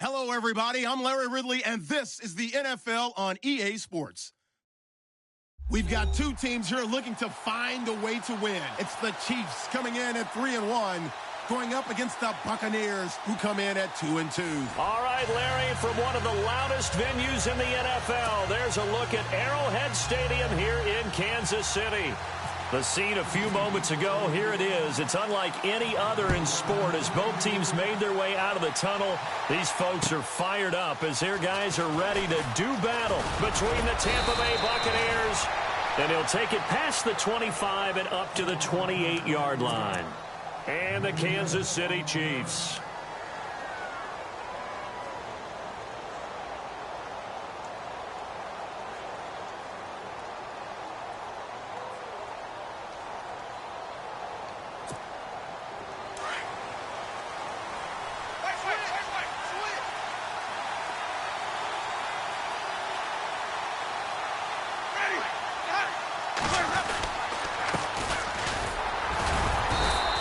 Hello, everybody. I'm Larry Ridley, and this is the NFL on EA Sports. We've got two teams here looking to find a way to win. It's the Chiefs coming in at 3-1, going up against the Buccaneers, who come in at 2-2. All right, Larry, from one of the loudest venues in the NFL, there's a look at Arrowhead Stadium here in Kansas City. The scene a few moments ago, here it is. It's unlike any other in sport as both teams made their way out of the tunnel. These folks are fired up as their guys are ready to do battle between the Tampa Bay Buccaneers. And he'll take it past the 25 and up to the 28-yard line. And the Kansas City Chiefs.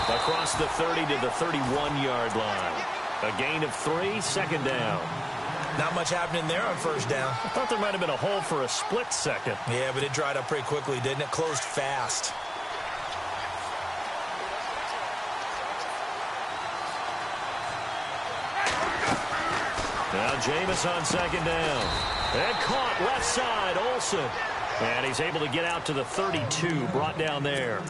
Across the 30 to the 31-yard line. A gain of 3, second down. Not much happening there on first down. I thought there might have been a hole for a split second. Yeah, but it dried up pretty quickly, didn't it? Closed fast. Now Jameis on second down. And caught left side, Olsen. And he's able to get out to the 32, brought down there.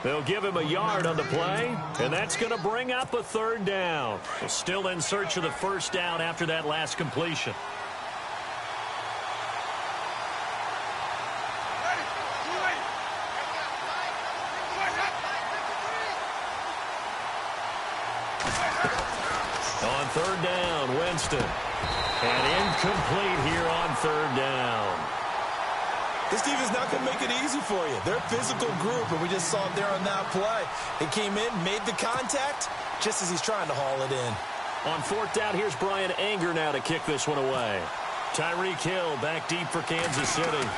They'll give him a yard on the play, and that's going to bring up a third down. Still in search of the first down after that last completion. On third down, Winston. And incomplete here on third down. This defense not going to make it easy for you. They're a physical group, and we just saw it there on that play. He came in, made the contact, just as he's trying to haul it in. On fourth down, here's Brian Anger now to kick this one away. Tyreek Hill back deep for Kansas City.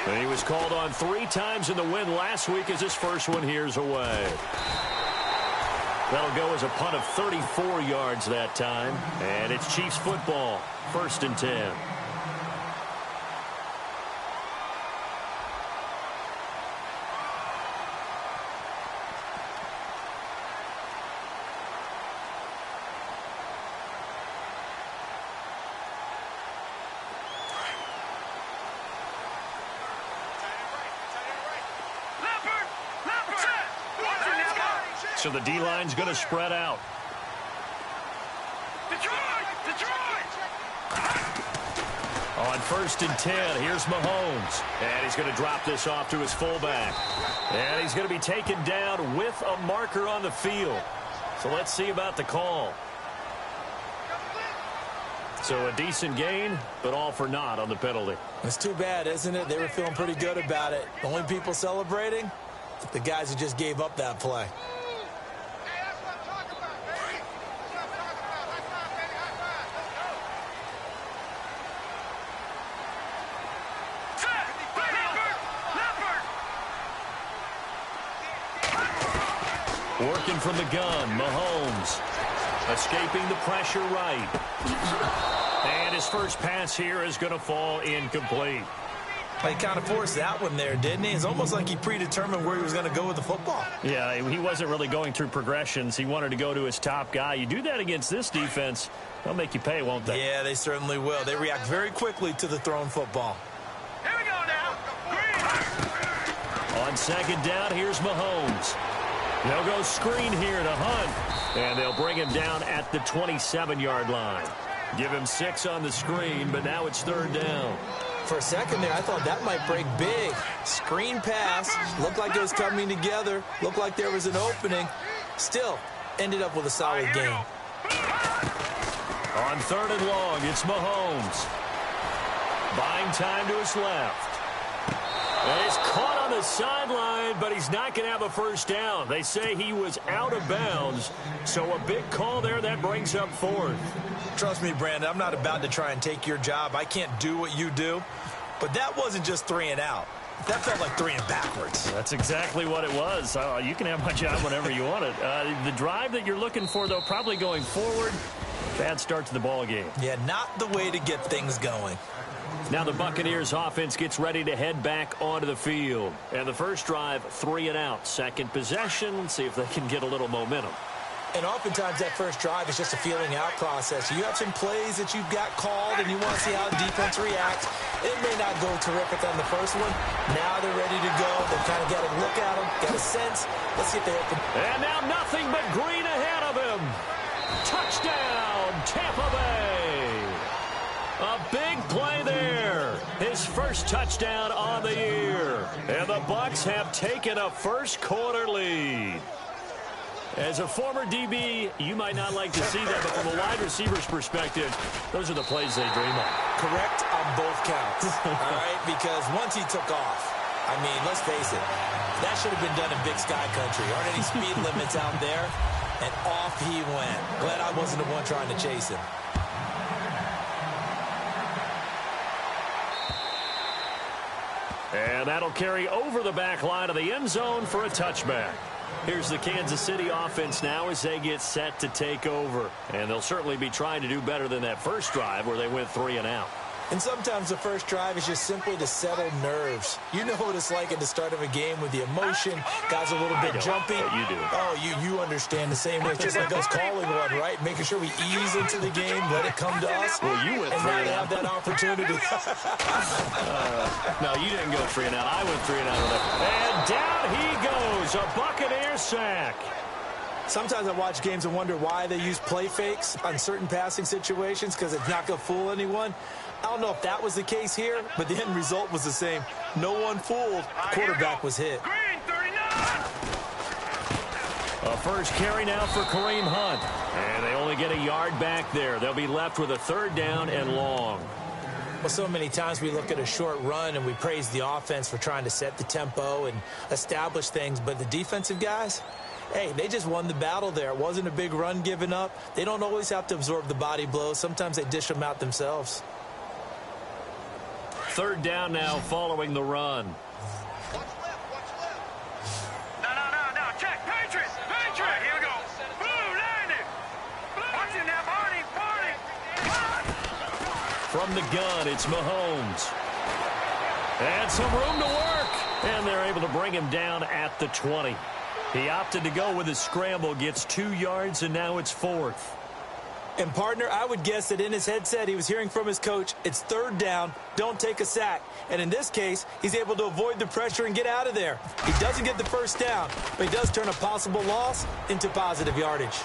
And he was called on 3 times in the win last week as his first one here's away. That'll go as a punt of 34 yards that time. And it's Chiefs football, 1st and 10. So the D-line's going to spread out. On 1st and 10, here's Mahomes. And he's going to drop this off to his fullback. And he's going to be taken down with a marker on the field. So let's see about the call. So a decent gain, but all for naught on the penalty. It's too bad, isn't it? They were feeling pretty good about it. The only people celebrating, the guys who just gave up that play. Working from the gun, Mahomes. Escaping the pressure right. And his first pass here is going to fall incomplete. He kind of forced that one there, didn't he? It's almost like he predetermined where he was going to go with the football. Yeah, he wasn't really going through progressions. He wanted to go to his top guy. You do that against this defense, they'll make you pay, won't they? Yeah, they certainly will. They react very quickly to the thrown football. Here we go now. Green. On second down, here's Mahomes. They'll go screen here to Hunt, and they'll bring him down at the 27-yard line. Give him 6 on the screen, but now it's third down. For a second there, I thought that might break big. Screen pass, looked like it was coming together, looked like there was an opening. Still, ended up with a solid game. On third and long, it's Mahomes. Buying time to his left. And he's caught on the sideline, but he's not going to have a first down. They say he was out of bounds, so a big call there that brings up 4th. Trust me, Brandon, I'm not about to try and take your job. I can't do what you do. But that wasn't just 3 and out. That felt like 3 and backwards. That's exactly what it was. You can have my job whenever you want it. The drive that you're looking for, though, probably going forward, Bad start to the ball game. Yeah, not the way to get things going. Now the Buccaneers offense gets ready to head back onto the field. And the first drive, 3 and out. Second possession, see if they can get a little momentum. And oftentimes that first drive is just a feeling out process. You have some plays that you've got called and you want to see how the defense reacts. It may not go terrific on the first one. Now they're ready to go. They've kind of got a look at them, got a sense. Let's see if they open. And now nothing but green ahead of him. Touchdown, Tampa Bay. A big play there. His first touchdown on the year. And the Bucs have taken a first quarter lead. As a former DB, you might not like to see that, but from a wide receiver's perspective, those are the plays they dream of. Correct on both counts, all right? Because once he took off, I mean, let's face it, that should have been done in Big Sky Country. Aren't any speed limits out there? And off he went. Glad I wasn't the one trying to chase him. And that'll carry over the back line of the end zone for a touchback. Here's the Kansas City offense now as they get set to take over. And they'll certainly be trying to do better than that first drive where they went 3 and out. And sometimes the first drive is just simply to settle nerves. You know what it's like at the start of a game with the emotion. Guys a little bit jumpy. Yeah, you do. Oh, you understand the same way. It's just like us calling one, right? Making sure we ease into the game, let it come to us. Well, you went 3 and out. Have that opportunity. No, you didn't go 3 and out. I went 3 and out. And down he goes. A Buccaneer sack. Sometimes I watch games and wonder why they use play fakes on certain passing situations because it's not going to fool anyone. I don't know if that was the case here, but the end result was the same. No one fooled. The quarterback was hit. Green 39. A first carry now for Kareem Hunt. And they only get a yard back there. They'll be left with a 3rd down and long. Well, so many times we look at a short run and we praise the offense for trying to set the tempo and establish things, but the defensive guys, hey, they just won the battle there. It wasn't a big run given up. They don't always have to absorb the body blows. Sometimes they dish them out themselves. 3rd down now following the run. No. Check. Patriots. All right, here we go. Blue, landing. Watch it now, Barney. From the gun, it's Mahomes. And some room to work. And they're able to bring him down at the 20. He opted to go with his scramble, gets 2 yards, and now it's 4th. And, partner, I would guess that in his headset he was hearing from his coach, it's 3rd down, don't take a sack. And in this case, he's able to avoid the pressure and get out of there. He doesn't get the first down, but he does turn a possible loss into positive yardage.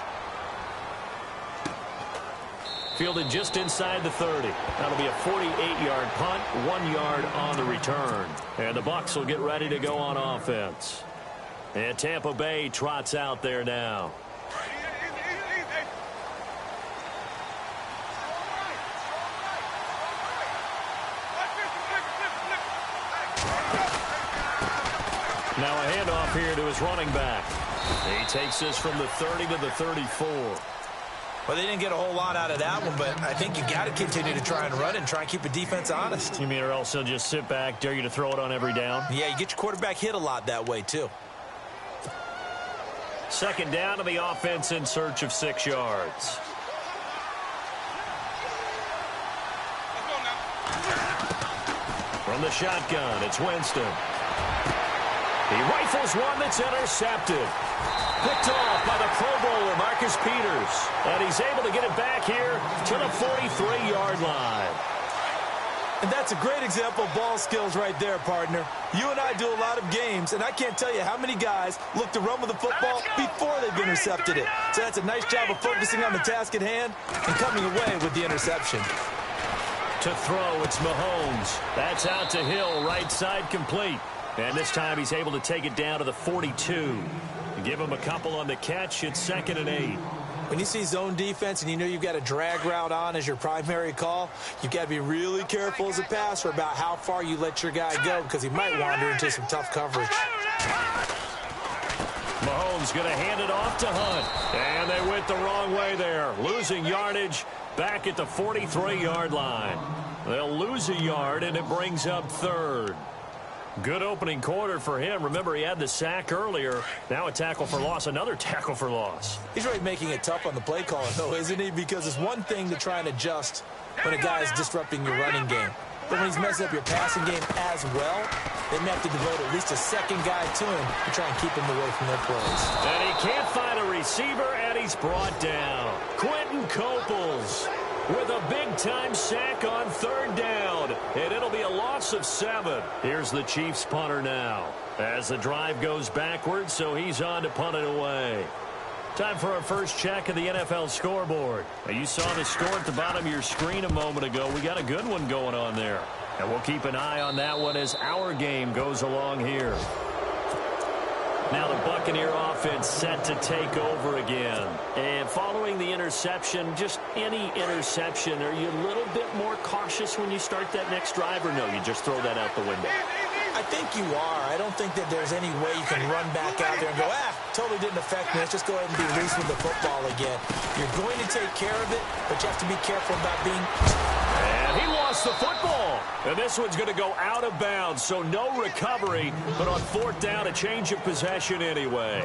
Fielded just inside the 30. That'll be a 48-yard punt, 1 yard on the return. And the Bucs will get ready to go on offense. And Tampa Bay trots out there now. Now a handoff here to his running back. He takes this from the 30 to the 34. Well, they didn't get a whole lot out of that one, but I think you got to continue to try and run and try and keep a defense honest. You mean or else he'll just sit back, dare you to throw it on every down? Yeah, you get your quarterback hit a lot that way, too. 2nd down to the offense in search of 6 yards. From the shotgun, it's Winston. He rifles one that's intercepted. Picked off by the Pro Bowler, Marcus Peters. And he's able to get it back here to the 43-yard line. And that's a great example of ball skills right there, partner. You and I do a lot of games, and I can't tell you how many guys look to run with the football before they've intercepted it. So that's a nice job of focusing on the task at hand and coming away with the interception. To throw, it's Mahomes. That's out to Hill, right side complete. And this time he's able to take it down to the 42. Give him a couple on the catch. It's 2nd and 8. When you see zone defense and you know you've got a drag route on as your primary call, you've got to be really careful as a passer about how far you let your guy go because he might wander into some tough coverage. Mahomes going to hand it off to Hunt. And they went the wrong way there. Losing yardage back at the 43-yard line. They'll lose a yard, and it brings up 3rd. Good opening quarter for him. Remember, he had the sack earlier. Now a tackle for loss, another tackle for loss. He's really making it tough on the play caller, though, isn't he? Because it's one thing to try and adjust when a guy is disrupting your running game. But when he's messing up your passing game as well, they may have to devote at least a second guy to him to try and keep him away from their plays. And he can't find a receiver, and he's brought down. Quentin Coples with a big-time sack on third down, and it'll be a loss of 7. Here's the Chiefs punter now as the drive goes backwards, so he's on to punt it away. Time for our first check of the NFL scoreboard. Now, you saw the score at the bottom of your screen a moment ago. We got a good one going on there, and we'll keep an eye on that one as our game goes along here. Now the Buccaneer offense set to take over again. And following the interception, just any interception, are you a little bit more cautious when you start that next drive, or no, you just throw that out the window? I think you are. I don't think that there's any way you can run back out there and go, totally didn't affect me. Let's just go ahead and be loose with the football again. You're going to take care of it, but you have to be careful about being... And he lost the football. And this one's going to go out of bounds, so no recovery, but on fourth down, a change of possession anyway.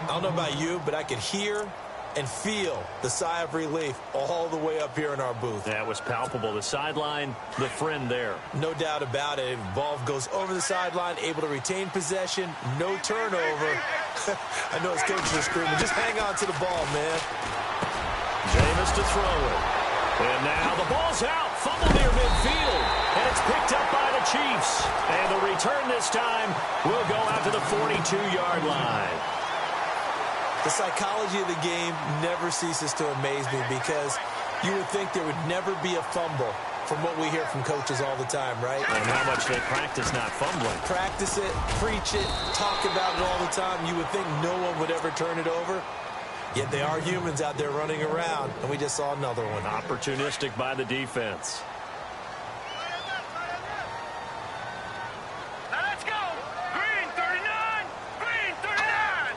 I don't know about you, but I could hear and feel the sigh of relief all the way up here in our booth. That was palpable. The sideline, the friend there. No doubt about it. Ball goes over the sideline, able to retain possession, no turnover. I know his coaches are screaming, just hang on to the ball, man. Jameis to throw it. And now the ball's out. Fumble near midfield. And it's picked up by the Chiefs. And the return this time will go out to the 42-yard line. The psychology of the game never ceases to amaze me because you would think there would never be a fumble from what we hear from coaches all the time, right? And how much they practice not fumbling. Practice it, preach it, talk about it all the time. You would think no one would ever turn it over. Yet they are humans out there running around, and we just saw another one. Opportunistic by the defense. Now let's go. Green 39. Green 39.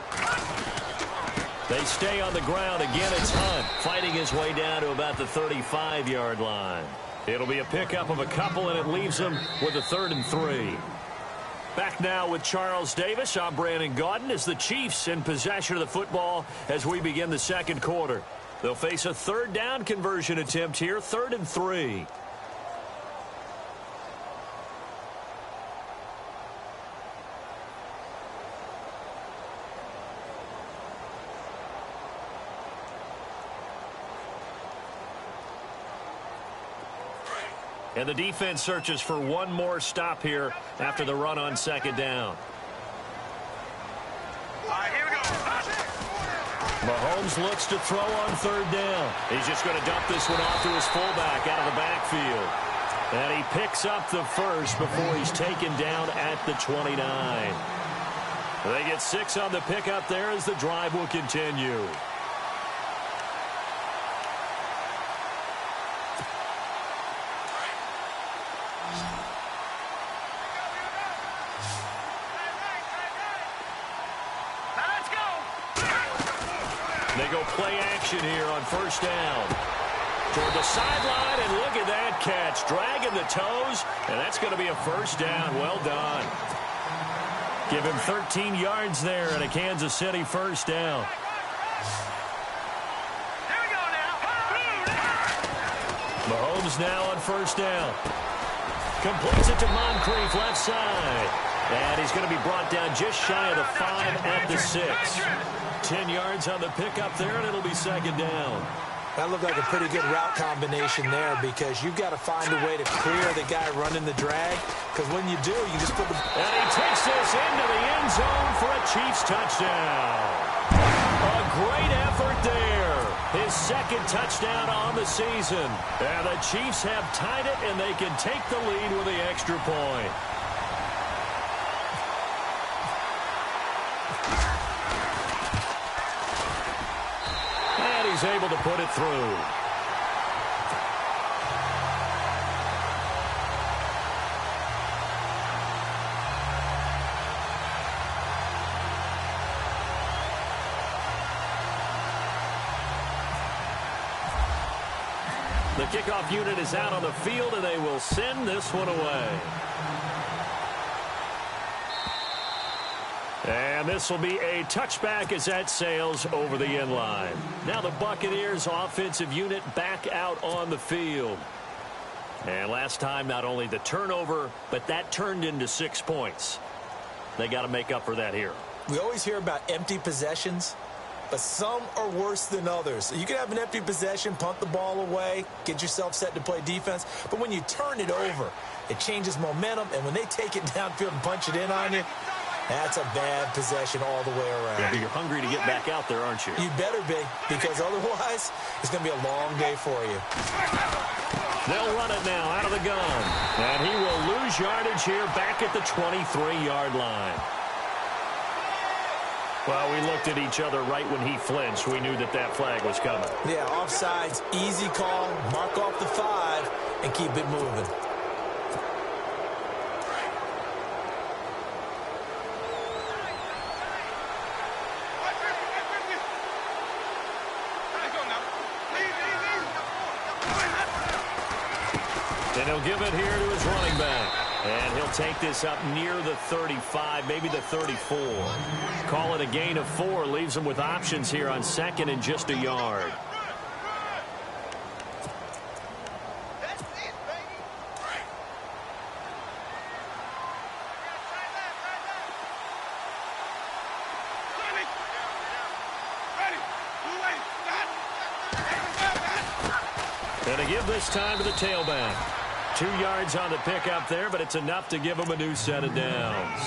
They stay on the ground. Again, it's Hunt fighting his way down to about the 35-yard line. It'll be a pickup of a couple, and it leaves them with a 3rd and 3. Back now with Charles Davis. I'm Brandon Gaudin as the Chiefs in possession of the football as we begin the second quarter. They'll face a third down conversion attempt here, 3rd and 3. And the defense searches for one more stop here after the run on second down. All right, here we go. Mahomes looks to throw on third down. He's just going to dump this one off to his fullback out of the backfield. And he picks up the first before he's taken down at the 29. They get 6 on the pickup there as the drive will continue. They go play action here on first down. Toward the sideline, and look at that catch. Dragging the toes, and that's going to be a first down. Well done. Give him 13 yards there and a Kansas City first down. Here we go now. Mahomes now on first down. Completes it to Moncrief left side. And he's going to be brought down just shy of the 5 at the 6. 10 yards on the pickup there, and it'll be second down. That looked like a pretty good route combination there because you've got to find a way to clear the guy running the drag, because when you do, you just put the... And he takes this into the end zone for a Chiefs touchdown. A great effort there. His second touchdown on the season. And the Chiefs have tied it, and they can take the lead with the extra point. He's able to put it through. The kickoff unit is out on the field, and they will send this one away. And this will be a touchback as that sails over the end line. Now the Buccaneers offensive unit back out on the field. And last time, not only the turnover, but that turned into 6 points. They got to make up for that here. We always hear about empty possessions, but some are worse than others. You can have an empty possession, punt the ball away, get yourself set to play defense, but when you turn it over, it changes momentum, and when they take it downfield and punch it in on you, that's a bad possession all the way around. Yeah, you're hungry to get back out there, aren't you? You better be, because otherwise, it's going to be a long day for you. They'll run it now out of the gun. And he will lose yardage here back at the 23-yard line. Well, we looked at each other right when he flinched. We knew that that flag was coming. Yeah, offsides, easy call, mark off the 5, and keep it moving. And he'll give it here to his running back. And he'll take this up near the 35, maybe the 34. Call it a gain of 4. Leaves him with options here on second and just a yard. And to give this time to the tailback. 2 yards on the pickup there, but it's enough to give them a new set of downs.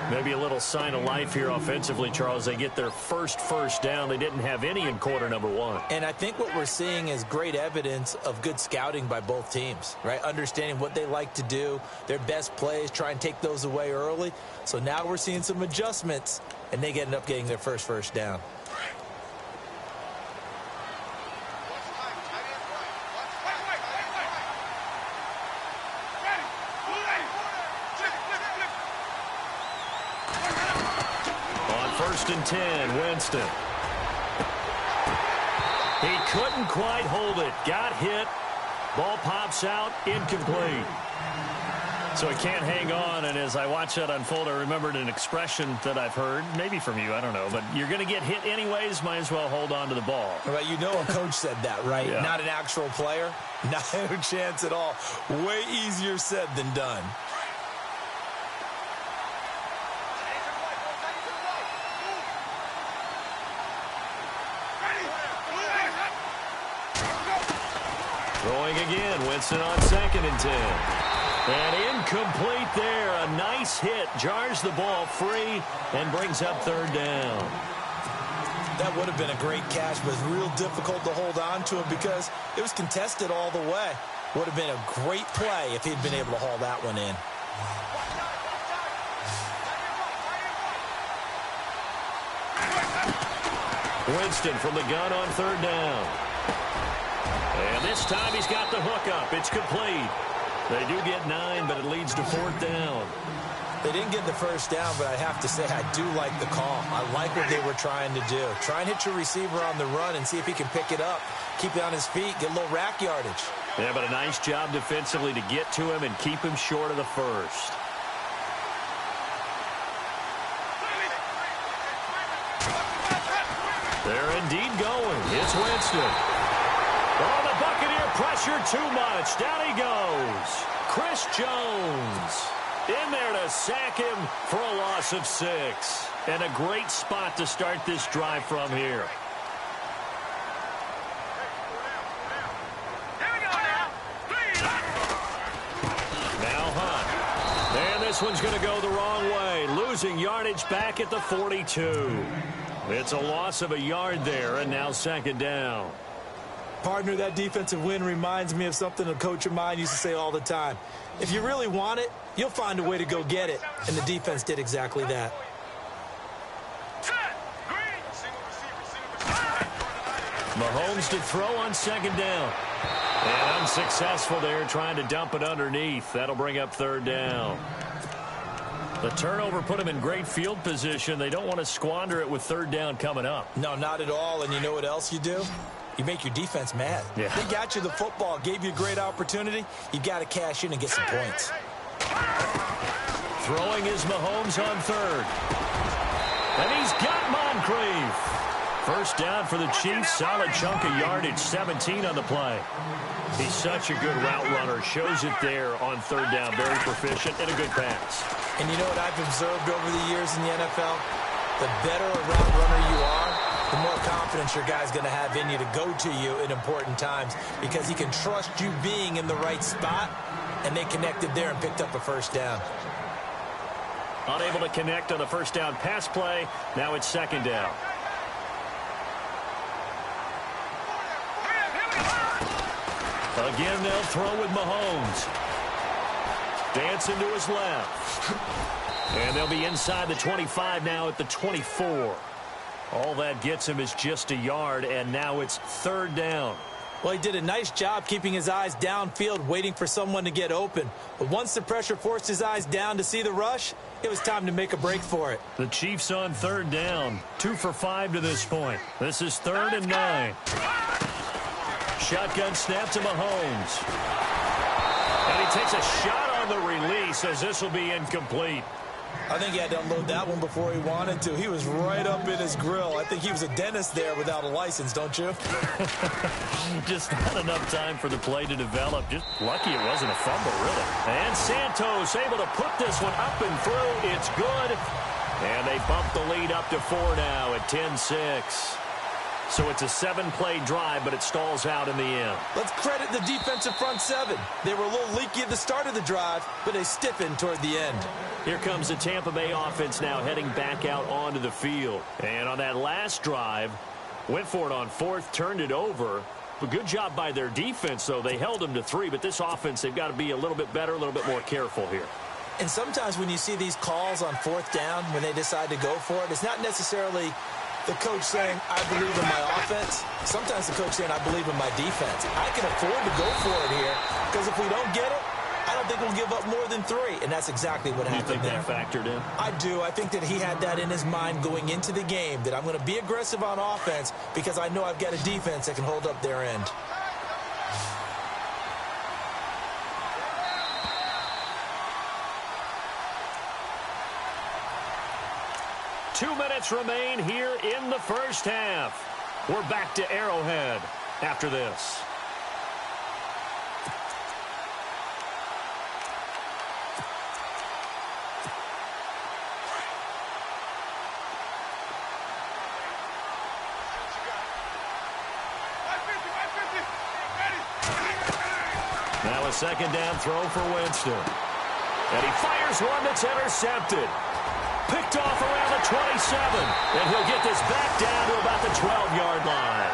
Maybe a little sign of life here offensively, Charles. They get their first down. They didn't have any in quarter number 1. And I think what we're seeing is great evidence of good scouting by both teams, right? Understanding what they like to do, their best plays, try and take those away early. So now we're seeing some adjustments, and they end up getting their first down. And 10, Winston. He couldn't quite hold it. Got hit. Ball pops out. Incomplete. So he can't hang on, and as I watch that unfold, I remembered an expression that I've heard, maybe from you, I don't know, but you're going to get hit anyways, might as well hold on to the ball. Right, you know a coach said that, right? Yeah. Not an actual player. No chance at all. Way easier said than done. Throwing again, Winston on 2nd and 10. And incomplete there. A nice hit. Jars the ball free and brings up 3rd down. That would have been a great catch, but it's real difficult to hold on to it because it was contested all the way. Would have been a great play if he'd been able to haul that one in. Winston from the gun on 3rd down. And this time he's got the hook up. It's complete. They do get 9, but it leads to 4th down. They didn't get the 1st down, but I have to say I do like the call. I like what they were trying to do. Try and hit your receiver on the run and see if he can pick it up. Keep it on his feet, get a little rack yardage. Yeah, but a nice job defensively to get to him and keep him short of the 1st. They're indeed going. It's Winston. Oh, the Buccaneer pressure too much. Down he goes. Chris Jones in there to sack him for a loss of 6. And a great spot to start this drive from here. Now Hunt. And this one's going to go the wrong way. Losing yardage back at the 42. It's a loss of a yard there, and now 2nd down. Partner, that defensive win reminds me of something a coach of mine used to say all the time. If you really want it, you'll find a way to go get it. And the defense did exactly that. Mahomes to throw on 2nd down. And unsuccessful there, trying to dump it underneath. That'll bring up 3rd down. The turnover put them in great field position. They don't want to squander it with 3rd down coming up. No, not at all. And you know what else you do? You make your defense mad. Yeah. They got you the football, gave you a great opportunity. You got to cash in and get some points. Throwing is Mahomes on 3rd. And he's got Moncrief. First down for the Chiefs. Solid chunk of yardage, 17 on the play. He's such a good route runner. Shows it there on third down. Very proficient and a good pass. And you know what I've observed over the years in the NFL? The better a route runner you are, the more confidence your guy's going to have in you to go to you in important times because he can trust you being in the right spot, and they connected there and picked up a first down. Unable to connect on the first down pass play. Now it's second down. Again, they'll throw with Mahomes. Dancing to his left. And they'll be inside the 25 now at the 24. All that gets him is just a yard, and now it's third down. Well, he did a nice job keeping his eyes downfield, waiting for someone to get open. But once the pressure forced his eyes down to see the rush, it was time to make a break for it. The Chiefs on third down. 2 for 5 to this point. This is 3rd and 9. Shotgun snap to Mahomes. And he takes a shot on the release as this will be incomplete. I think he had to unload that one before he wanted to. He was right up in his grill. I think he was a dentist there without a license, don't you? Just not enough time for the play to develop. Just lucky it wasn't a fumble, really. And Santos able to put this one up and through. It's good. And they bump the lead up to 4 now at 10-6. So it's a 7-play drive, but it stalls out in the end. Let's credit the defensive front 7. They were a little leaky at the start of the drive, but they stiffened toward the end. Here comes the Tampa Bay offense now heading back out onto the field. And on that last drive, went for it on 4th, turned it over. A good job by their defense, though. They held them to 3, but this offense, they've got to be a little bit better, a little bit more careful here. And sometimes when you see these calls on 4th down, when they decide to go for it, it's not necessarily the coach saying, I believe in my offense. Sometimes the coach saying, I believe in my defense. I can afford to go for it here because if we don't get it, I don't think we'll give up more than 3. And that's exactly what happened there. You think that factored in? I do. I think that he had that in his mind going into the game, that I'm going to be aggressive on offense because I know I've got a defense that can hold up their end. Two minutes remain here in the first half. We're back to Arrowhead after this. Now a second down throw for Winston. And he fires one that's intercepted. Picked off around the 27. And he'll get this back down to about the 12-yard line.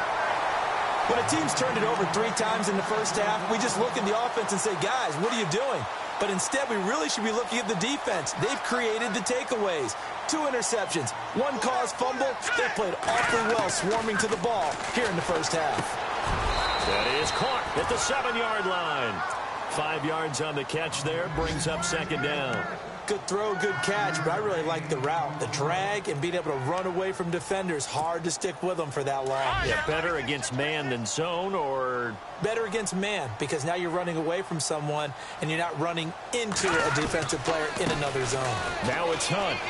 When a team's turned it over 3 times in the first half, we just look at the offense and say, guys, what are you doing? But instead, we really should be looking at the defense. They've created the takeaways. 2 interceptions, 1 caused fumble. They played awfully well swarming to the ball here in the first half. That is caught at the 7-yard line. 5 yards on the catch there, brings up second down. Good throw, good catch, but I really like the route. The drag and being able to run away from defenders. Hard to stick with them for that long. Yeah, better against man than zone, or? Better against man, because now you're running away from someone and you're not running into a defensive player in another zone. Now it's Hunt.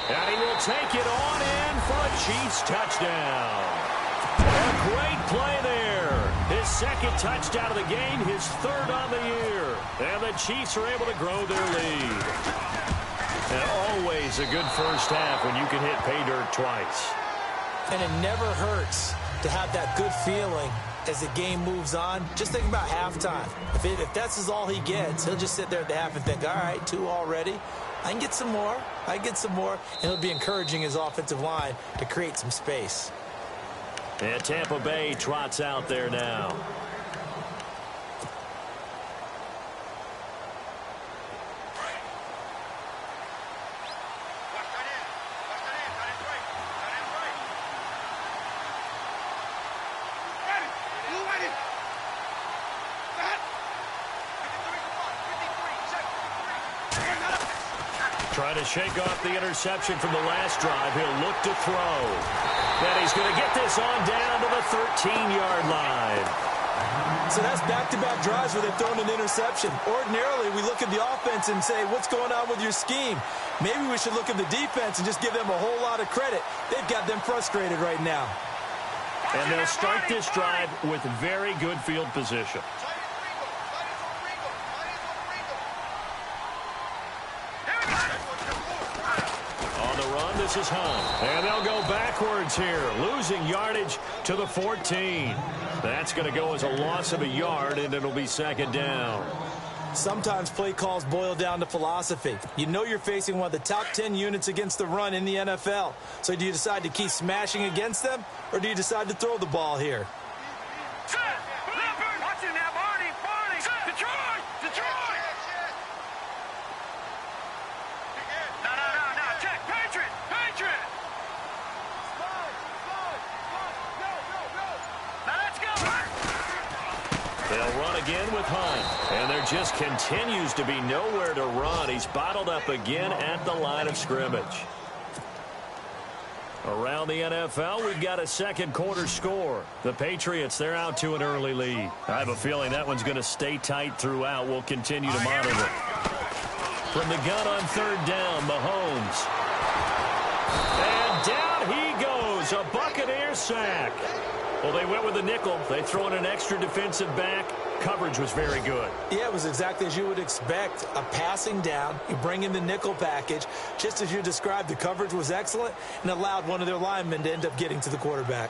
And he will take it on in for a Chiefs touchdown. A great play there. His second touchdown of the game, his 3rd on the year. And the Chiefs are able to grow their lead. And always a good first half when you can hit pay dirt twice. And it never hurts to have that good feeling as the game moves on. Just think about halftime. If that's all he gets, he'll just sit there at the half and think, all right, 2 already. I can get some more. I can get some more. And he'll be encouraging his offensive line to create some space. And Tampa Bay trots out there now. Trying to shake off the interception from the last drive. He'll look to throw. And he's going to get this on down to the 13-yard line. So that's back-to-back drives where they've thrown an interception. Ordinarily, we look at the offense and say, what's going on with your scheme? Maybe we should look at the defense and just give them a whole lot of credit. They've got them frustrated right now. And they'll start this drive with very good field position. On the run, this is Hunt. And they'll go backwards here, losing yardage to the 14. That's going to go as a loss of a yard, and it'll be second down. Sometimes play calls boil down to philosophy. You know you're facing one of the top 10 units against the run in the NFL. So do you decide to keep smashing against them, or do you decide to throw the ball here? Watching now, Barney. Detroit. No. Check. Patriot. Now let's go. They'll run again with Hunt. And there just continues to be nowhere to run. He's bottled up again at the line of scrimmage. Around the NFL, we've got a second quarter score. The Patriots, they're out to an early lead. I have a feeling that one's going to stay tight throughout. We'll continue to monitor. From the gun on third down, Mahomes. And down he goes. A Buccaneer sack. Well, they went with the nickel. They throw in an extra defensive back. Coverage was very good. Yeah, it was exactly as you would expect. A passing down. You bring in the nickel package. Just as you described, the coverage was excellent and allowed one of their linemen to end up getting to the quarterback.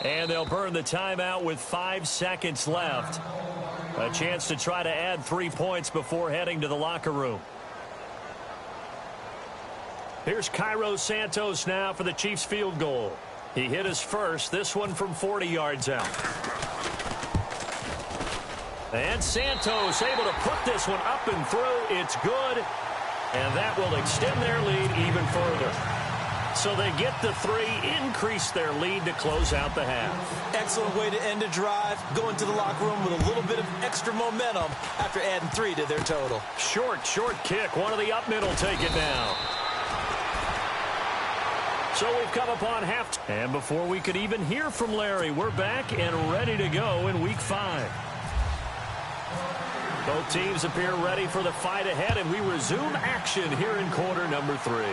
And they'll burn the timeout with 5 seconds left. A chance to try to add 3 points before heading to the locker room. Here's Cairo Santos now for the Chiefs field goal. He hit his first, this one from 40 yards out. And Santos able to put this one up and through. It's good. And that will extend their lead even further. So they get the 3, increase their lead to close out the half. Excellent way to end a drive. Going to the locker room with a little bit of extra momentum after adding 3 to their total. Short kick. One of the up middle take it down. So we've come upon half. And before we could even hear from Larry, we're back and ready to go in Week 5. Both teams appear ready for the fight ahead, and we resume action here in quarter number 3.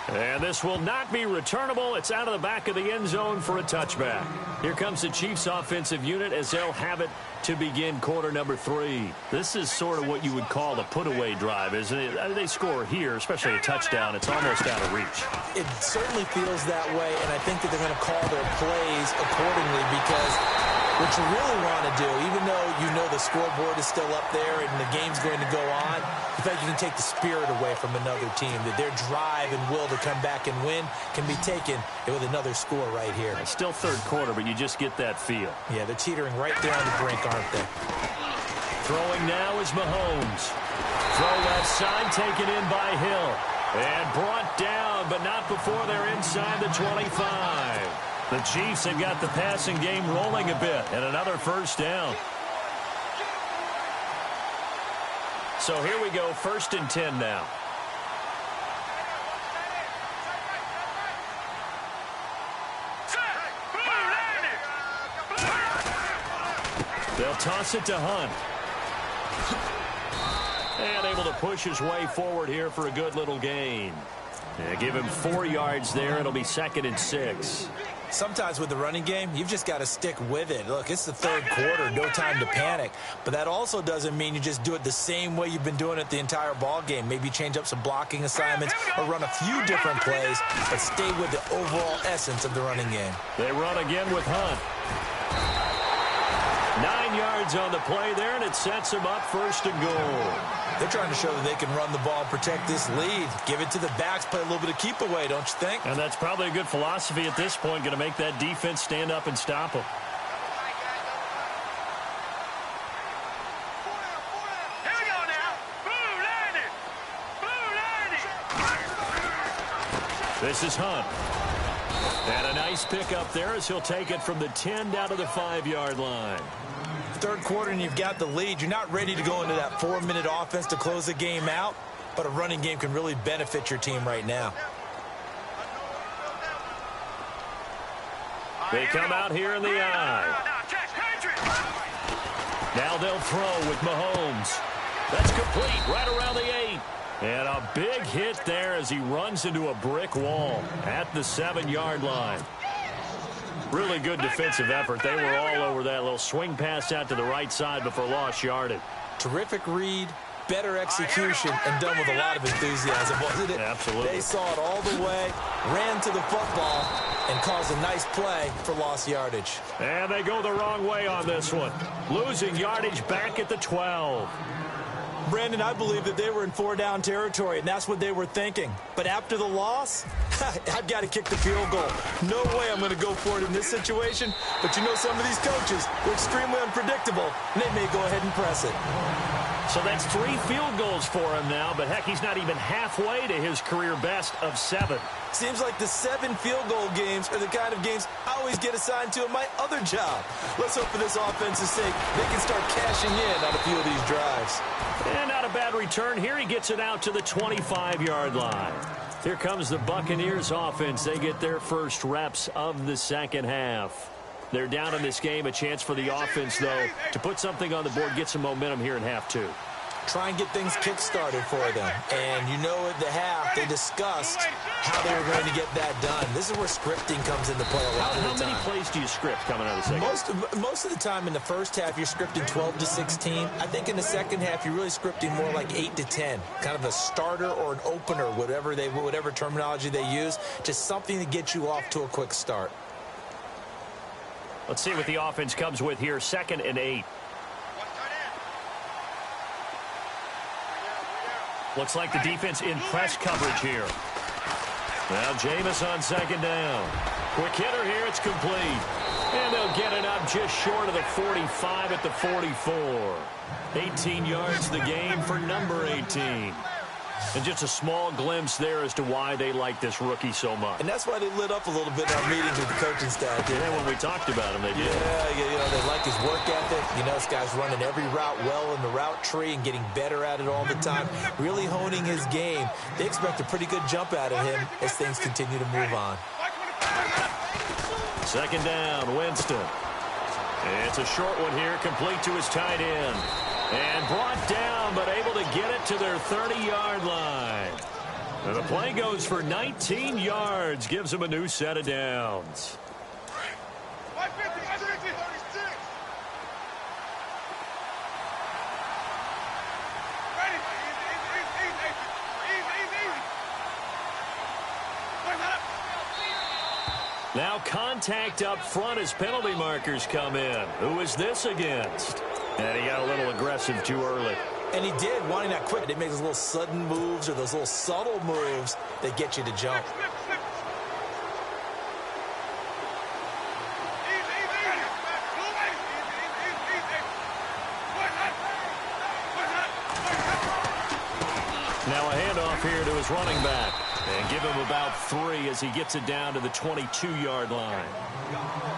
And this will not be returnable. It's out of the back of the end zone for a touchback. Here comes the Chiefs offensive unit as they'll have it to begin quarter number 3. This is sort of what you would call the put-away drive, isn't it? They score here, especially a touchdown. It's almost out of reach. It certainly feels that way, and I think that they're going to call their plays accordingly because what you really want to do, even though you know the scoreboard is still up there and the game's going to go on, the fact you can take the spirit away from another team, that their drive and will to come back and win can be taken with another score right here. It's still third quarter, but you just get that feel. Yeah, they're teetering right there on the brink, aren't they? Throwing now is Mahomes. Throw left side taken in by Hill. And brought down, but not before they're inside the 25. The Chiefs have got the passing game rolling a bit, and another first down. So here we go, 1st and 10 now. They'll toss it to Hunt. And able to push his way forward here for a good little gain. Give him 4 yards there. It'll be 2nd and 6. Sometimes with the running game, you've just got to stick with it. Look, it's the third quarter, no time to panic. But that also doesn't mean you just do it the same way you've been doing it the entire ball game. Maybe change up some blocking assignments or run a few different plays, but stay with the overall essence of the running game. They run again with Hunt. 9 yards on the play there, and it sets him up 1st and goal. They're trying to show that they can run the ball and protect this lead. Give it to the backs, play a little bit of keep away, don't you think? And that's probably a good philosophy at this point, going to make that defense stand up and stop them. Here we go now. Boom, This is Hunt. And a nice pickup there as he'll take it from the 10 down to the 5-yard line. Third quarter and you've got the lead. You're not ready to go into that 4-minute offense to close the game out, but a running game can really benefit your team right now. They come out here in the eye. Now they'll throw with Mahomes. That's complete right around the 8. And a big hit there as he runs into a brick wall at the 7-yard line. Really good defensive effort. They were all over that little swing pass out to the right side before lost yardage. Terrific read, better execution, and done with a lot of enthusiasm, wasn't it? Absolutely. They saw it all the way, ran to the football, and caused a nice play for lost yardage. And they go the wrong way on this one. Losing yardage back at the 12. Brandon, I believe that they were in 4-down territory, and that's what they were thinking. But after the loss, I've got to kick the field goal. No way I'm going to go for it in this situation. But you know, some of these coaches, they're extremely unpredictable, and they may go ahead and press it. So that's 3 field goals for him now, but heck, he's not even halfway to his career best of 7. Seems like the 7 field goal games are the kind of games I always get assigned to in my other job. Let's hope for this offense's sake they can start cashing in on a few of these drives. And not a bad return here. He gets it out to the 25-yard line. Here comes the Buccaneers offense. They get their first reps of the second half. They're down in this game. A chance for the offense, though, to put something on the board, get some momentum here in half 2. Try and get things kick-started for them. And you know at the half, they discussed how they were going to get that done. This is where scripting comes into play a lot of the time. How many plays do you script coming out of the second half? Most of the time in the first half, you're scripting 12 to 16. I think in the second half, you're really scripting more like 8 to 10. Kind of a starter or an opener, whatever terminology they use. Just something to get you off to a quick start. Let's see what the offense comes with here. 2nd and 8. Looks like the defense in press coverage here. Now Jameis on 2nd down. Quick hitter here. It's complete. And they'll get it up just short of the 45 at the 44. 18 yards the game for number 18. And just a small glimpse there as to why they like this rookie so much. And that's why they lit up a little bit in our meetings with the coaching staff. Yeah, when we talked about him, they did. Yeah, they like his work ethic. You know, this guy's running every route well in the route tree and getting better at it all the time, really honing his game. They expect a pretty good jump out of him as things continue to move on. 2nd down, Winston. It's a short one here, complete to his tight end. And brought down, but able to get it to their 30-yard line. And the play goes for 19 yards, gives them a new set of downs. Now contact up front as penalty markers come in. Who is this against? And he got a little aggressive too early. And he did, wanting that quick. They make those little sudden moves or those little subtle moves that get you to jump. Now a handoff here to his running back. And give him about 3 as he gets it down to the 22-yard line.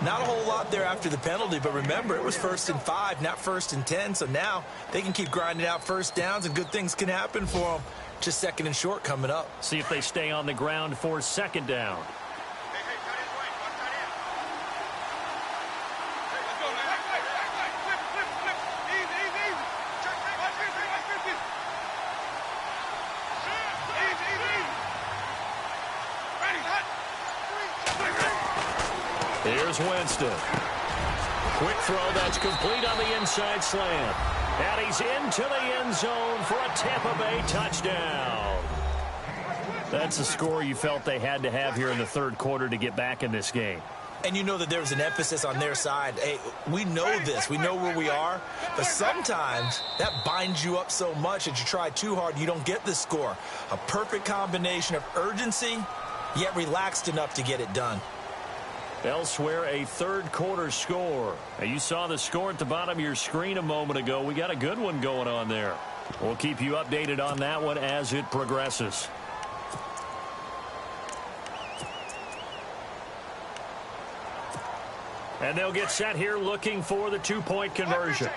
Not a whole lot there after the penalty, but remember, it was 1st and 5, not 1st and 10. So now they can keep grinding out first downs, and good things can happen for them. Just 2nd and short coming up. See if they stay on the ground for 2nd down. Here's Winston. Quick throw that's complete on the inside slant. And he's into the end zone for a Tampa Bay touchdown. That's the score you felt they had to have here in the 3rd quarter to get back in this game. And you know that there was an emphasis on their side. Hey, we know this. We know where we are. But sometimes that binds you up so much that you try too hard, you don't get the score. A perfect combination of urgency, yet relaxed enough to get it done. Elsewhere, a 3rd quarter score. Now, you saw the score at the bottom of your screen a moment ago. We got a good one going on there. We'll keep you updated on that one as it progresses. And they'll get set here looking for the two-point conversion.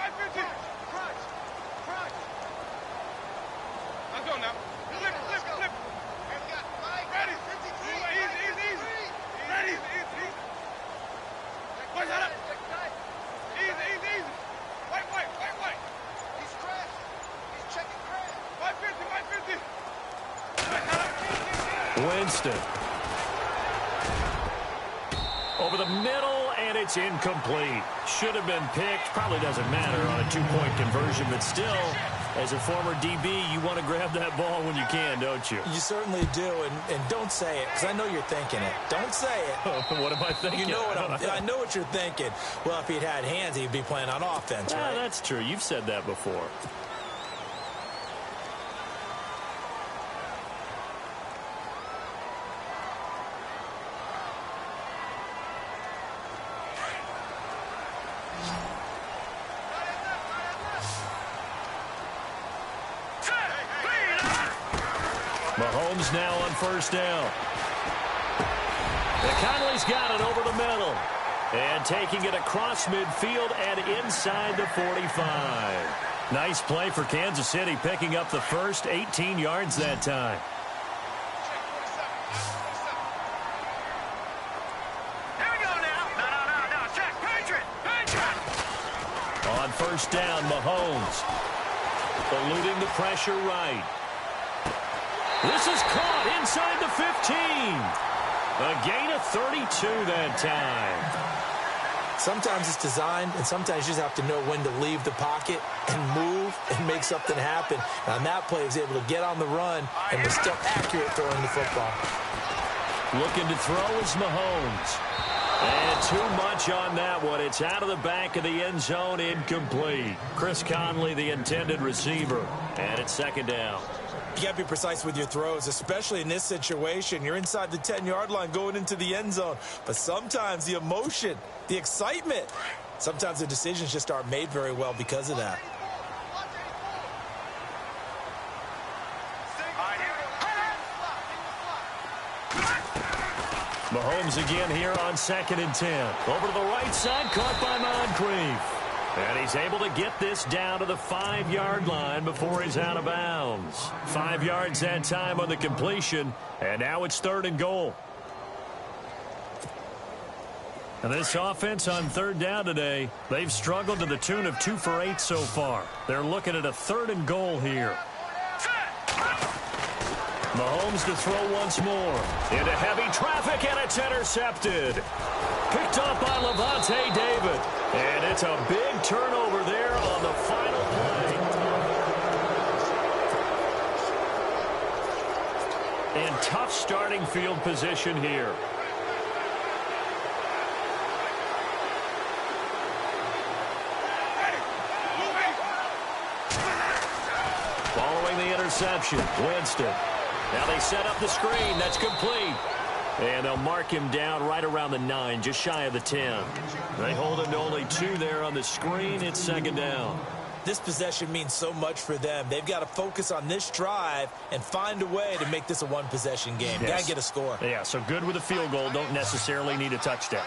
Winston. Over the middle, and it's incomplete. Should have been picked. Probably doesn't matter on a two-point conversion, but still, as a former DB, you want to grab that ball when you can, don't you? You certainly do, and don't say it, because I know you're thinking it. Don't say it. What am I thinking? You know I know what you're thinking. Well, if he'd had hands, he'd be playing on offense, right? That's true. You've said that before. Mahomes now on first down. Conley's got it over the middle. And taking it across midfield and inside the 45. Nice play for Kansas City, picking up the first 18 yards that time. Here we go now. No. Check. Patriot. On first down, Mahomes. Eluding the pressure right. This is caught inside the 15. A gain of 32 that time. Sometimes it's designed, and sometimes you just have to know when to leave the pocket and move and make something happen. And on that play, he was able to get on the run and was still accurate throwing the football. Looking to throw is Mahomes. And too much on that one. It's out of the back of the end zone, incomplete. Chris Conley, the intended receiver. And it's second down. You got to be precise with your throws, especially in this situation. You're inside the 10-yard line going into the end zone. But sometimes the emotion, the excitement, sometimes the decisions just aren't made very well because of that. Mahomes again here on 2nd and 10. Over to the right side, caught by Moncrief. And he's able to get this down to the 5-yard line before he's out of bounds. 5 yards that time on the completion, and now it's 3rd and goal. And this offense on 3rd down today, they've struggled to the tune of 2 for 8 so far. They're looking at a 3rd and goal here. Mahomes to throw once more. Into heavy traffic, and it's intercepted. Picked off by Levante David. And it's a big turnover there on the final play. And tough starting field position here. Following the interception, Winston. Now they set up the screen. That's complete. And they'll mark him down right around the 9, just shy of the 10. They hold him to only 2 there on the screen. It's 2nd down. This possession means so much for them. They've got to focus on this drive and find a way to make this a one-possession game. Yes. Got to get a score. Yeah, so good with a field goal. Don't necessarily need a touchdown.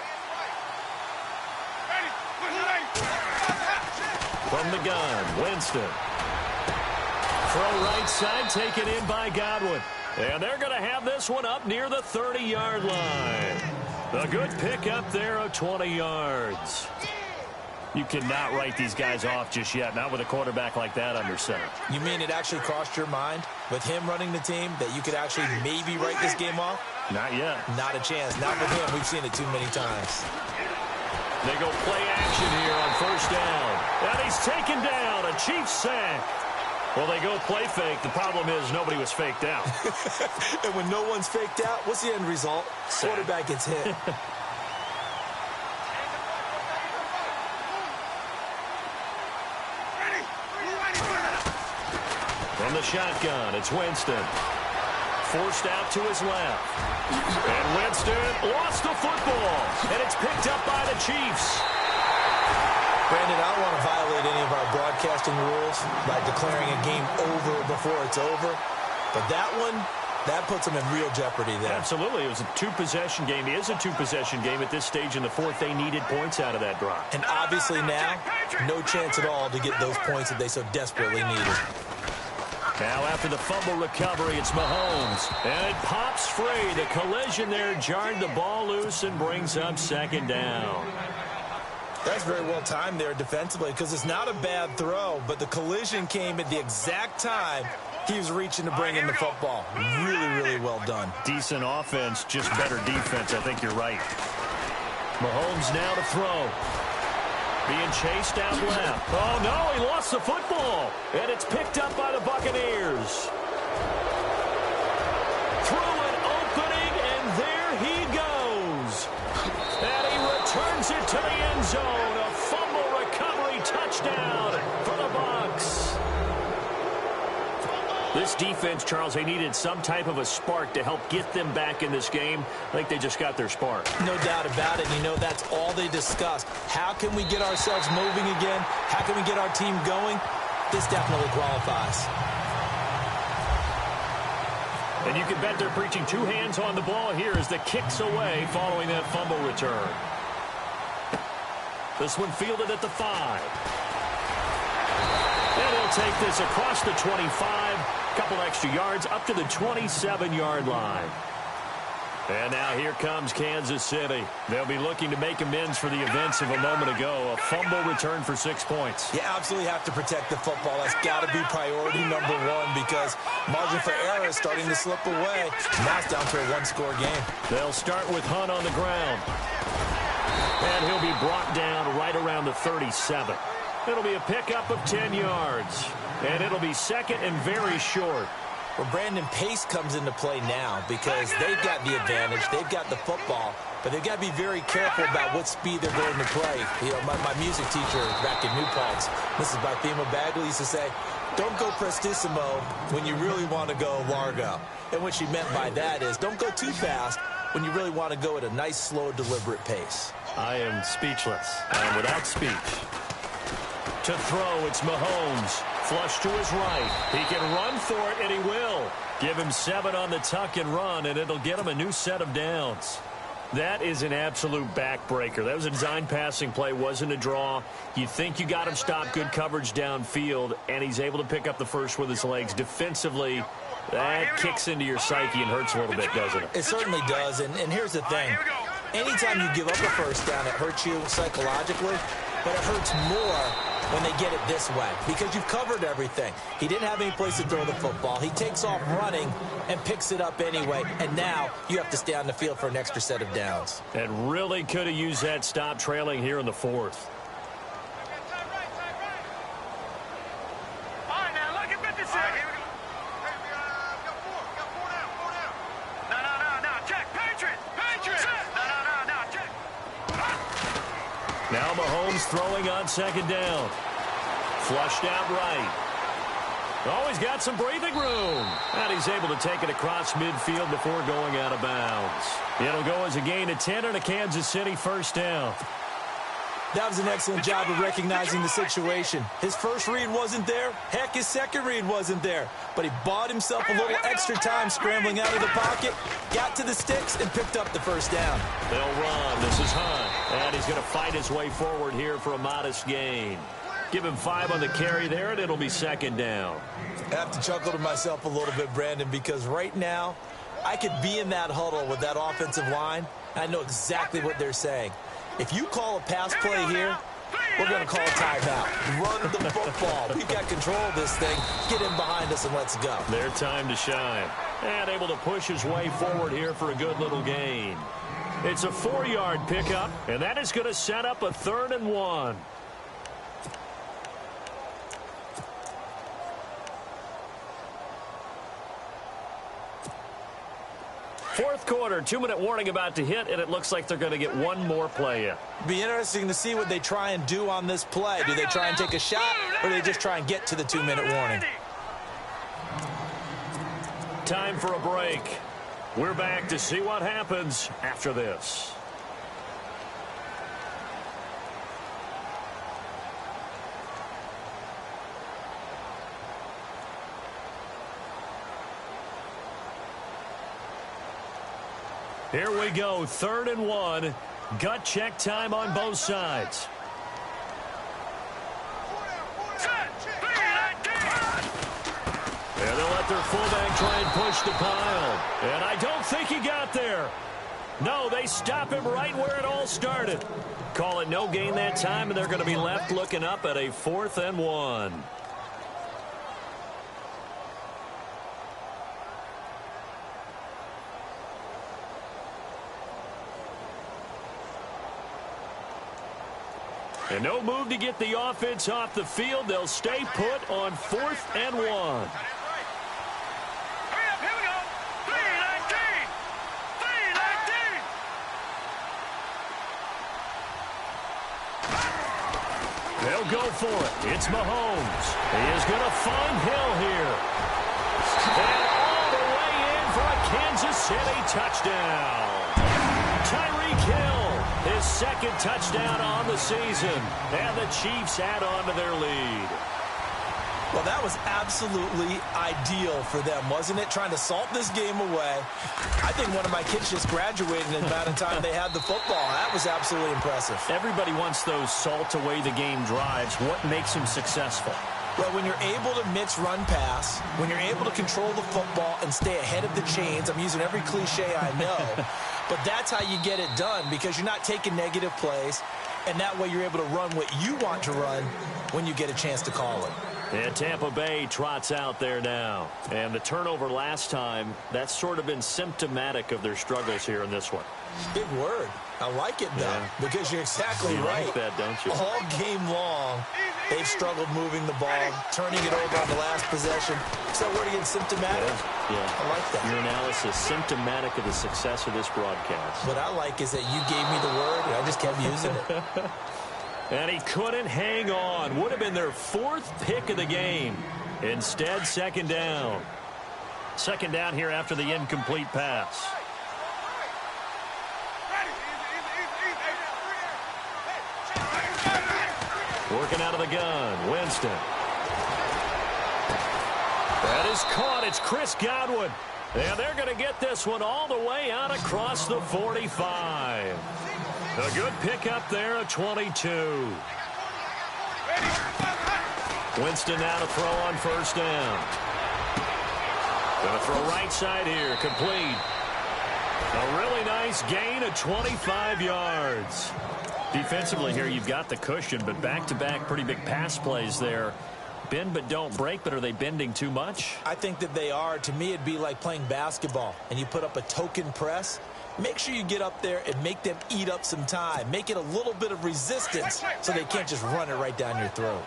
From the gun, Winston. Throw right side, taken in by Godwin. And they're going to have this one up near the 30-yard line. A good pick up there of 20 yards. You cannot write these guys off just yet, not with a quarterback like that under center. You mean it actually crossed your mind with him running the team that you could actually maybe write this game off? Not yet. Not a chance. Not with him. We've seen it too many times. They go play action here on first down. And he's taken down. A Chiefs sack. Well, they go play fake. The problem is nobody was faked out. And when no one's faked out, what's the end result? Sack. Quarterback gets hit. From the shotgun, it's Winston. Forced out to his left. And Winston lost the football. And it's picked up by the Chiefs. Brandon, I don't want to violate any of our broadcasting rules by declaring a game over before it's over. But that one, That puts them in real jeopardy there. Absolutely. It was a two-possession game. It is a two-possession game at this stage in the fourth. They needed points out of that drive. And obviously now, no chance at all to get those points that they so desperately needed. Now after the fumble recovery, it's Mahomes. And it pops free. The collision there jarred the ball loose and brings up second down. That's very well timed there defensively because it's not a bad throw, but the collision came at the exact time he was reaching to bring in the football. Really, really well done. Decent offense, just better defense. I think you're right. Mahomes now to throw. Being chased out left. Oh, no, he lost the football. And it's picked up by the Buccaneers. Through an opening, and there he goes. And he returns it to the end zone. A fumble recovery touchdown for the Bucs. This defense, Charles, they needed some type of a spark to help get them back in this game. I think they just got their spark. No doubt about it. You know, that's all they discussed. How can we get ourselves moving again? How can we get our team going? This definitely qualifies. And you can bet they're preaching two hands on the ball here as the kick's away following that fumble return. This one fielded at the 5. And he'll take this across the 25. Couple extra yards up to the 27-yard line. And now here comes Kansas City. They'll be looking to make amends for the events of a moment ago. A fumble return for 6 points. You absolutely have to protect the football. That's got to be priority number one because margin for error is starting to slip away. Now it's down to a one-score game. They'll start with Hunt on the ground. And he'll be brought down right around the 37. It'll be a pickup of 10 yards. And it'll be second and very short. Well, Brandon, pace comes into play now because they've got the advantage. They've got the football, but they've got to be very careful about what speed they're going to play. You know, my music teacher back in New Paltz, Mrs. Bythema Bagley, used to say, don't go prestissimo when you really want to go largo. And what she meant by that is don't go too fast when you really want to go at a nice, slow, deliberate pace. I am speechless. I am without speech. To throw, it's Mahomes. Flush to his right. He can run for it, and he will. Give him 7 on the tuck and run, and it'll get him a new set of downs. That is an absolute backbreaker. That was a design passing play, wasn't a draw. You think you got him stopped, good coverage downfield, and he's able to pick up the first with his legs. Defensively, that kicks into your psyche and hurts a little bit, doesn't it? It certainly does, and here's the thing. Anytime you give up a first down, it hurts you psychologically, but it hurts more when they get it this way because you've covered everything. He didn't have any place to throw the football. He takes off running and picks it up anyway, and now you have to stay on the field for an extra set of downs. And really could have used that stop trailing here in the fourth. All right, now look at 56. No, check, Patriot. No, check. Now Mahomes throwing on second down. Flushed out right. Oh, he's got some breathing room. And he's able to take it across midfield before going out of bounds. It'll go as a gain of 10 and a Kansas City first down. That was an excellent job of recognizing the situation. His first read wasn't there. Heck, his second read wasn't there. But he bought himself a little extra time scrambling out of the pocket, got to the sticks, and picked up the first down. They'll run. This is Hunt. And he's going to fight his way forward here for a modest gain. Give him 5 on the carry there, and it'll be second down. I have to chuckle to myself a little bit, Brandon, because right now I could be in that huddle with that offensive line, and I know exactly what they're saying. If you call a pass play here, we're going to call a timeout. Run the football. We've got control of this thing. Get in behind us and let's go. Their time to shine. And able to push his way forward here for a good little gain. It's a 4-yard pickup, and that is going to set up a 3rd and 1. Fourth quarter, 2-minute warning about to hit, and it looks like they're going to get one more play in. Be interesting to see what they try and do on this play. Do they try and take a shot, or do they just try and get to the 2-minute warning? Time for a break. We're back to see what happens after this. Here we go, 3rd and 1. Gut check time on both sides. And they'll let their fullback try and push the pile. And I don't think he got there. No, they stop him right where it all started. Call it no gain that time, and they're going to be left looking up at a 4th and 1. And no move to get the offense off the field. They'll stay put on 4th and 1. They'll go for it. It's Mahomes. He is going to find Hill here. And all the way in for a Kansas City touchdown. Tyreek Hill, his 2nd touchdown on the season. And the Chiefs add on to their lead. Well, that was absolutely ideal for them, wasn't it? Trying to salt this game away. I think one of my kids just graduated in the amount of time they had the football. That was absolutely impressive. Everybody wants those salt away the game drives. What makes them successful? Well, when you're able to mix run pass, when you're able to control the football and stay ahead of the chains, I'm using every cliche I know, but that's how you get it done because you're not taking negative plays, and that way you're able to run what you want to run when you get a chance to call it. And Tampa Bay trots out there now. And the turnover last time, that's sort of been symptomatic of their struggles here in this one. Big word. I like it, though, because you're exactly right. You like that, don't you? All game long, they've struggled moving the ball, turning it over on the last possession. So word again, symptomatic? Yeah. I like that. Your analysis, symptomatic of the success of this broadcast. What I like is that you gave me the word, and I just kept using it. And he couldn't hang on. Would have been their 4th pick of the game. Instead, 2nd down. 2nd down here after the incomplete pass. Working out of the gun, Winston. That is caught. It's Chris Godwin. And they're going to get this one all the way out across the 45. A good pickup there at 22. Winston now to throw on 1st down. Going to throw right side here, complete. A really nice gain of 25 yards. Defensively here, you've got the cushion, but back-to-back pretty big pass plays there. Bend but don't break, but are they bending too much? I think that they are. To me, it'd be like playing basketball, and you put up a token press. Make sure you get up there and make them eat up some time. Make it a little bit of resistance so they can't just run it right down your throat.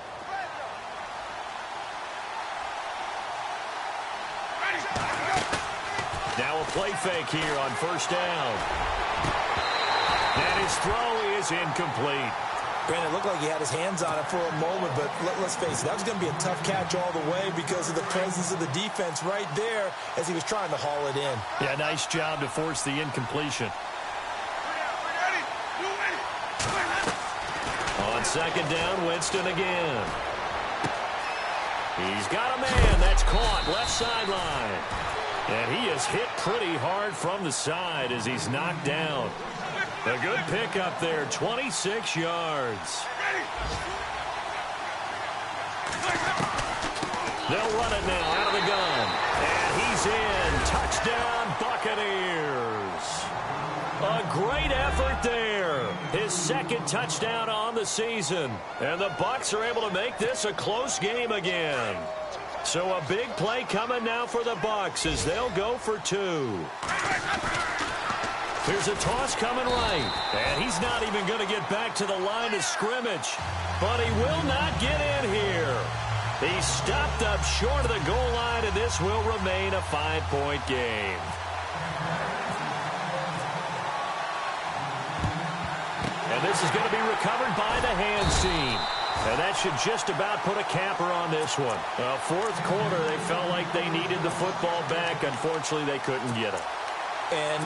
Now a play fake here on 1st down. And his throw is incomplete. Brandon, it looked like he had his hands on it for a moment, but let's face it, that was going to be a tough catch all the way because of the presence of the defense right there as he was trying to haul it in. Yeah, nice job to force the incompletion. On 2nd down, Winston again. He's got a man. That's caught left sideline. And he is hit pretty hard from the side as he's knocked down. A good pickup there, 26 yards. They'll run it now out of the gun. And he's in. Touchdown, Buccaneers. A great effort there. His 2nd touchdown on the season. And the Bucs are able to make this a close game again. So a big play coming now for the Bucs as they'll go for 2. Here's a toss coming right. And he's not even going to get back to the line of scrimmage. But he will not get in here. He stopped up short of the goal line, and this will remain a 5-point game. And this is going to be recovered by the hands team. And that should just about put a capper on this one. 4th quarter, they felt like they needed the football back. Unfortunately, they couldn't get it. And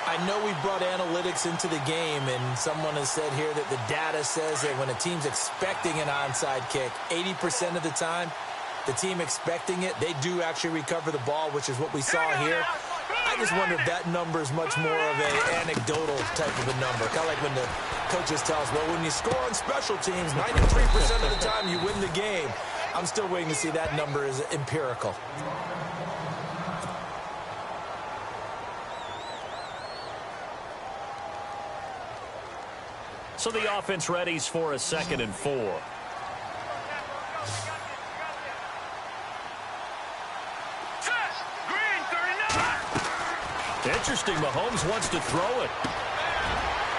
I know we brought analytics into the game, and someone has said here that the data says that when a team's expecting an onside kick, 80% of the time, the team expecting it, they do actually recover the ball, which is what we saw here. I just wonder if that number is much more of an anecdotal type of a number. Kind of like when the coaches tell us, well, when you score on special teams, 93% of the time you win the game. I'm still waiting to see that number is empirical. So the offense readies for a 2nd and 4. Interesting, Mahomes wants to throw it.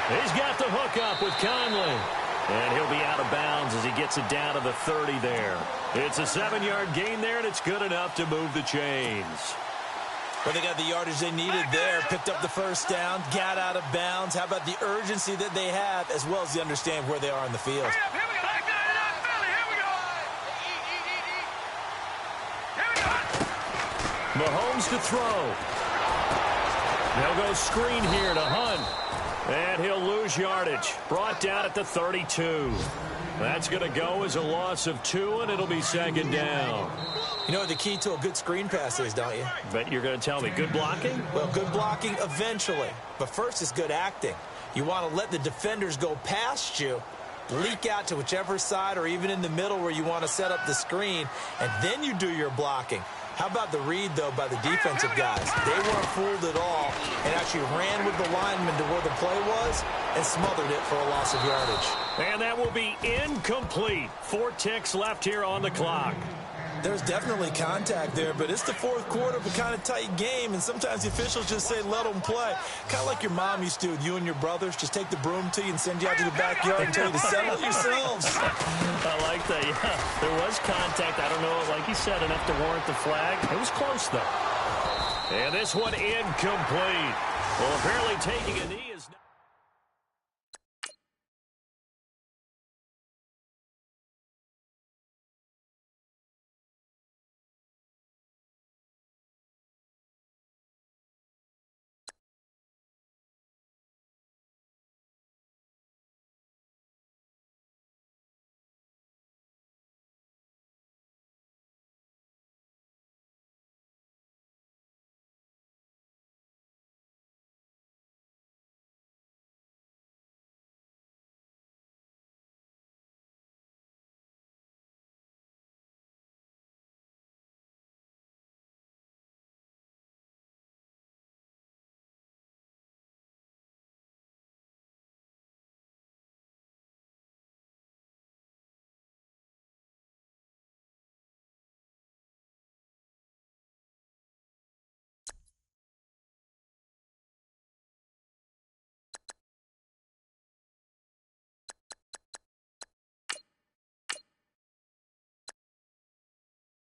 He's got the hook up with Conley. And he'll be out of bounds as he gets it down to the 30 there. It's a 7-yard gain there, and it's good enough to move the chains. Well, they got the yardage they needed there, picked up the first down, got out of bounds. How about the urgency that they have, as well as the understanding where they are in the field? Mahomes to throw. They'll go screen here to Hunt. And he'll lose yardage. Brought down at the 32. That's going to go as a loss of 2, and it'll be 2nd down. You know what the key to a good screen pass is, don't you? Bet you're going to tell me. Good blocking? Well, good blocking eventually. But first is good acting. You want to let the defenders go past you, leak out to whichever side or even in the middle where you want to set up the screen, and then you do your blocking. How about the read, though, by the defensive guys? They weren't fooled at all and actually ran with the lineman to where the play was and smothered it for a loss of yardage. And that will be incomplete. 4 ticks left here on the clock. There's definitely contact there, but it's the fourth quarter of a kind of tight game, and sometimes the officials just say, let them play. Kind of like your mom used to with you and your brothers. Just take the broom to you and send you out to the backyard and tell you to settle it yourselves. I like that, yeah. There was contact. I don't know, like you said, enough to warrant the flag. It was close, though. And this one incomplete. Well, apparently taking a knee is...